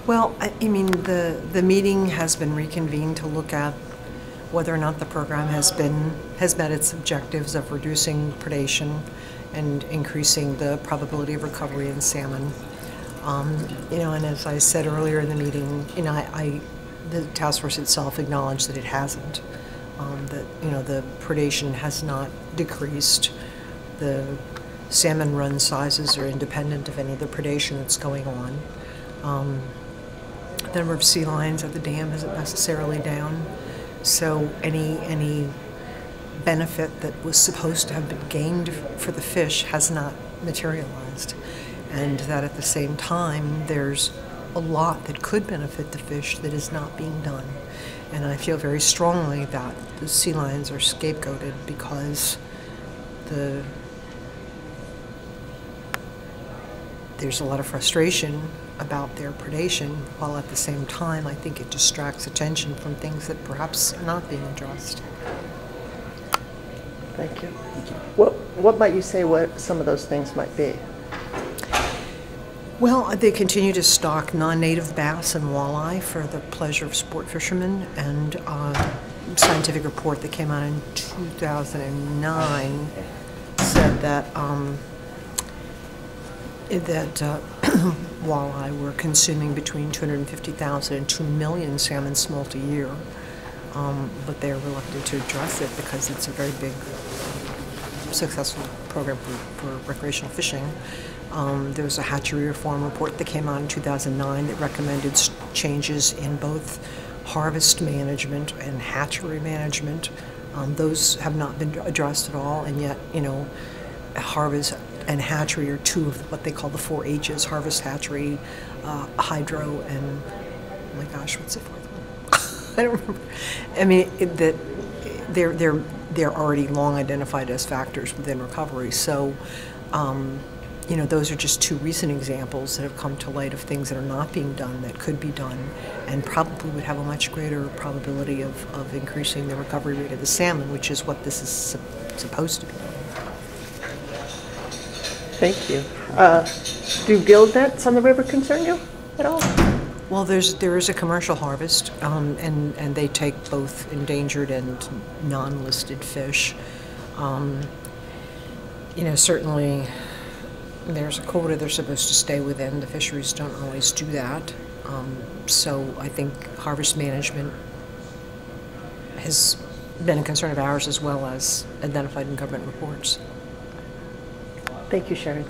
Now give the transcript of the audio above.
Well, I mean, the meeting has been reconvened to look at whether or not the program has met its objectives of reducing predation and increasing the probability of recovery in salmon. And as I said earlier in the meeting, the task force itself acknowledged that it hasn't. That the predation has not decreased. The salmon run sizes are independent of any of the predation that's going on. The number of sea lions at the dam isn't necessarily down, so any benefit that was supposed to have been gained for the fish has not materialized, and that at the same time there's a lot that could benefit the fish that is not being done. And I feel very strongly that the sea lions are scapegoated because there's a lot of frustration about their predation, while at the same time I think it distracts attention from things that perhaps are not being addressed. Thank you. What might you say what some of those things might be? Well, they continue to stock non-native bass and walleye for the pleasure of sport fishermen, and a scientific report that came out in 2009 said that walleye were consuming between 250,000 and 2 million salmon smolt a year, but they're reluctant to address it because it's a very big, successful program for recreational fishing. There was a hatchery reform report that came out in 2009 that recommended changes in both harvest management and hatchery management. Those have not been addressed at all, and yet, harvest and hatchery are two of what they call the 4 H's: harvest, hatchery, hydro, and oh my gosh, what's the fourth one? I don't remember. I mean, that they're already long identified as factors within recovery. So, those are just 2 recent examples that have come to light of things that are not being done that could be done, and probably would have a much greater probability of increasing the recovery rate of the salmon, which is what this is supposed to be. Thank you. Do gill nets on the river concern you at all? Well, there is a commercial harvest, and they take both endangered and non-listed fish. Certainly there's a quota they're supposed to stay within. The fisheries don't always do that. So I think harvest management has been a concern of ours as well as identified in government reports. Thank you, Sharon.